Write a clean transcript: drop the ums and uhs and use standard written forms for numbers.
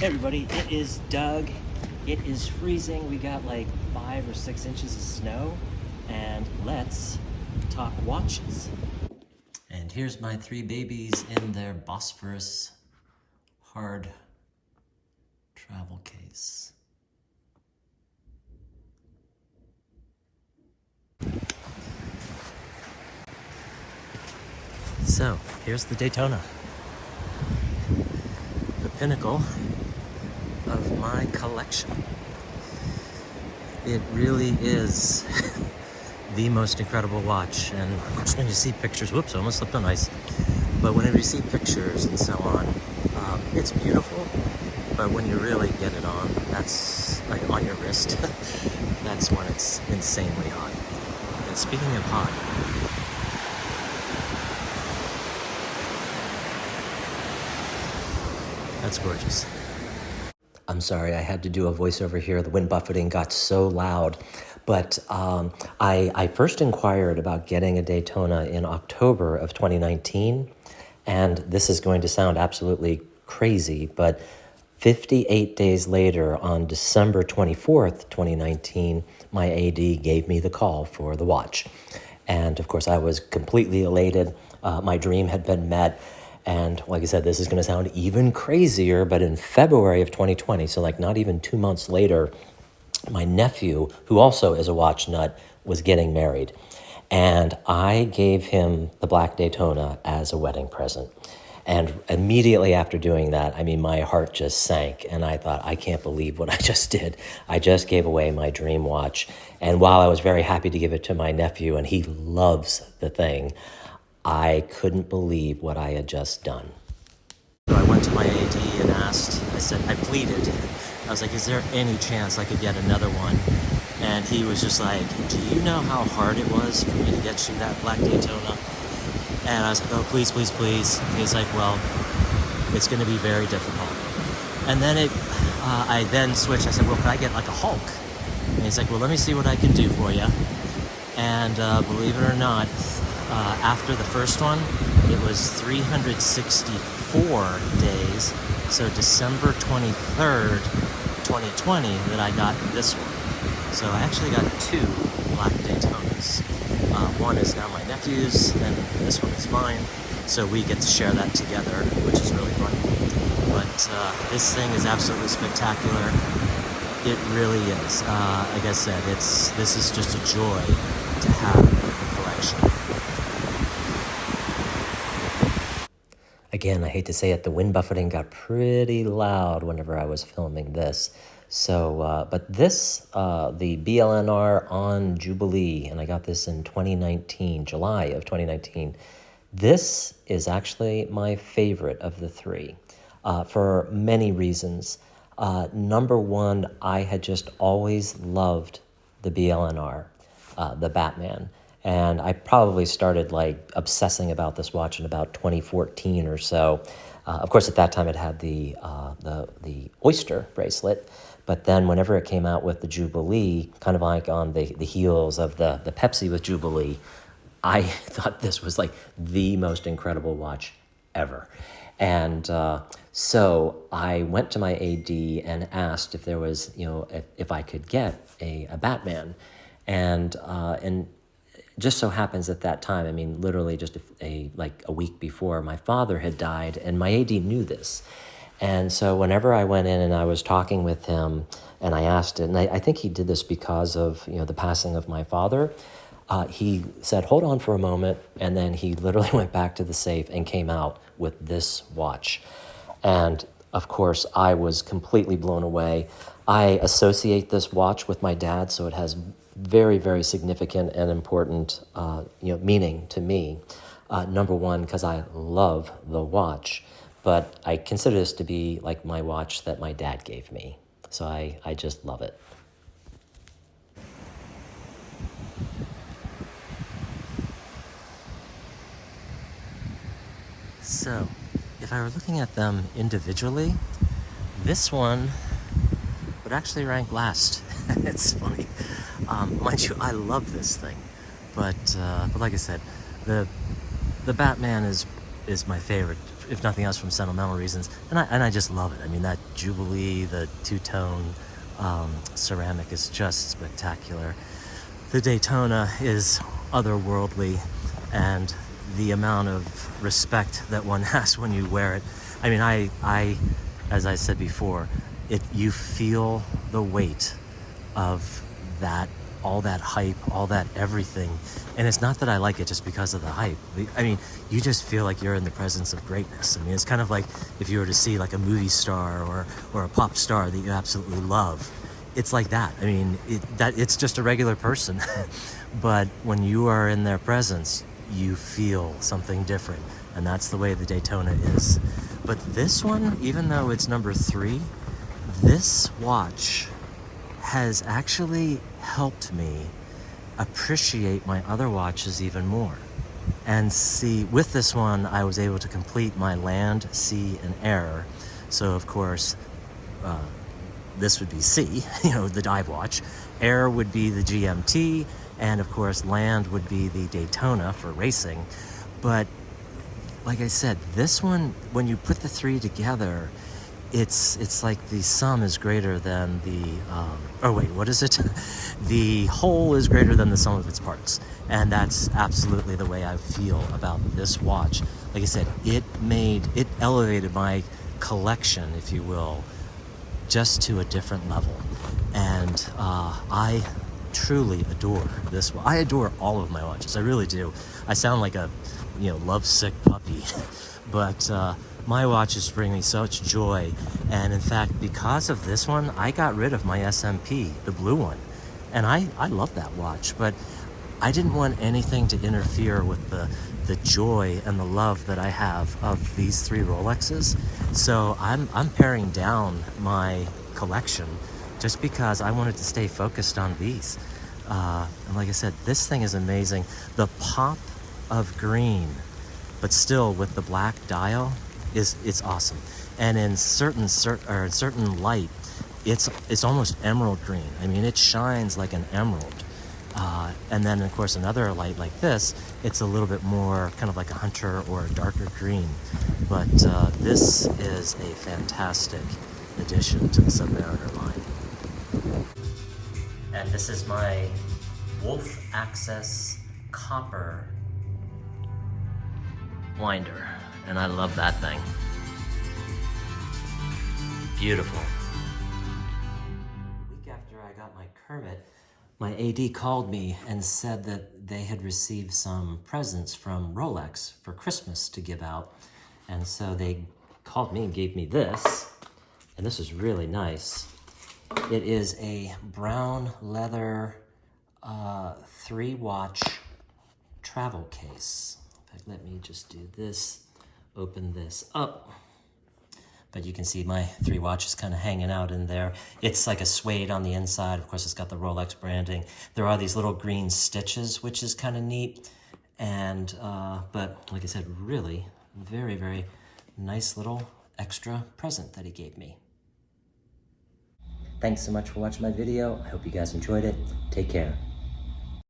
Hey everybody, it is Doug. It is freezing. We got like 5 or 6 inches of snow, and let's talk watches. And here's my 3 babies in their Bosphorus hard travel case. So, here's the Daytona. The pinnacle of my collection. It really is the most incredible watch, and of course when you see pictures, whoops, I almost slipped on ice, but whenever you see pictures and so on, it's beautiful, but when you really get it on, that's like on your wrist, that's when it's insanely hot. And speaking of hot, that's gorgeous. I'm sorry, I had to do a voiceover here. The wind buffeting got so loud. But I first inquired about getting a Daytona in October of 2019. And this is going to sound absolutely crazy, but 58 days later, on December 24th, 2019, my AD gave me the call for the watch. And of course, I was completely elated. My dream had been met. And like I said, this is going to sound even crazier, but in February of 2020, so like not even 2 months later, my nephew, who also is a watch nut, was getting married. And I gave him the black Daytona as a wedding present. And immediately after doing that, I mean, my heart just sank. And I thought, I can't believe what I just did. I just gave away my dream watch. And while I was very happy to give it to my nephew, and he loves the thing, I couldn't believe what I had just done. So I went to my AD and asked, I pleaded. I was like, is there any chance I could get another one? And he was just like, do you know how hard it was for me to get you that black Daytona? And I was like, oh, please, please, please. And he's like, well, it's going to be very difficult. And then I then switched. I said, well, could I get like a Hulk? And he's like, well, let me see what I can do for you. And believe it or not, after the first one, it was 364 days. So December 23rd, 2020, that I got this one. So I actually got 2 black Daytonas. One is now my nephew's, and this one is mine. So we get to share that together, which is really fun. But this thing is absolutely spectacular. It really is. Like I said, this is just a joy to have in the collection. Again, I hate to say it, the wind buffeting got pretty loud whenever I was filming this. So, but this, the BLNR on Jubilee, and I got this in 2019, July of 2019. This is actually my favorite of the 3 for many reasons. Number 1, I had just always loved the BLNR, the Batman. And I probably started like obsessing about this watch in about 2014 or so. Of course, at that time it had the Oyster bracelet, but then whenever it came out with the Jubilee, kind of like on the heels of the Pepsi with Jubilee, I thought this was like the most incredible watch ever. And so I went to my AD and asked if there was, if I could get a Batman, and just so happens at that time, I mean, literally just like a week before, my father had died, and my AD knew this. And so whenever I went in and I was talking with him, and I asked it, and I think he did this because of the passing of my father, he said, hold on for a moment, and then he literally went back to the safe and came out with this watch. And of course, I was completely blown away. I associate this watch with my dad, so it has very, very significant and important meaning to me. Number 1, because I love the watch, but I consider this to be like my watch that my dad gave me. So I just love it. So, if I were looking at them individually, this one would actually rank last. It's funny. Mind you, I love this thing, but like I said, the Batman is my favorite, if nothing else, from sentimental reasons, and I just love it. I mean, that Jubilee, the two-tone ceramic is just spectacular. The Daytona is otherworldly, and the amount of respect that one has when you wear it. I mean, I as I said before, you feel the weight of that, all that hype, all that everything. And it's not that I like it just because of the hype. I mean, you just feel like you're in the presence of greatness. I mean, it's kind of like if you were to see like a movie star or a pop star that you absolutely love. It's like that. I mean, it's just a regular person. But when you are in their presence, you feel something different. And that's the way the Daytona is. But this one, even though it's number 3, this watch has actually helped me appreciate my other watches even more. And see, with this one, I was able to complete my land, sea, and air. So of course, this would be sea, you know, the dive watch. Air would be the GMT, and of course, land would be the Daytona for racing. But like I said, this one, when you put the 3 together, it's like the sum is greater than the, oh wait, what is it? The whole is greater than the sum of its parts. And that's absolutely the way I feel about this watch. Like I said, it elevated my collection, if you will, just to a different level. And I truly adore this one. I adore all of my watches, I really do. I sound like a, you know, lovesick puppy. But my watches bring me such joy, and in fact, because of this one, I got rid of my SMP, the blue one, and I love that watch, but I didn't want anything to interfere with the joy and the love that I have of these 3 Rolexes. So I'm paring down my collection just because I wanted to stay focused on these. And like I said, this thing is amazing. The pop of green, but still with the black dial, it's awesome. And in certain light, it's almost emerald green. I mean, it shines like an emerald. And then of course another light like this, it's a little bit more kind of like a hunter or a darker green. But this is a fantastic addition to the Submariner line. And this is my Wolf Access copper winder, and I love that thing. Beautiful. A week after I got my Kermit, my AD called me and said that they had received some presents from Rolex for Christmas to give out. And so they called me and gave me this, and this is really nice. It is a brown leather 3-watch travel case. In fact, let me just do this, open this up. But you can see my 3 watches kind of hanging out in there. It's like a suede on the inside. Of course, it's got the Rolex branding. There are these little green stitches, which is kind of neat. And, but like I said, really very, very nice little extra present that he gave me. Thanks so much for watching my video. I hope you guys enjoyed it. Take care.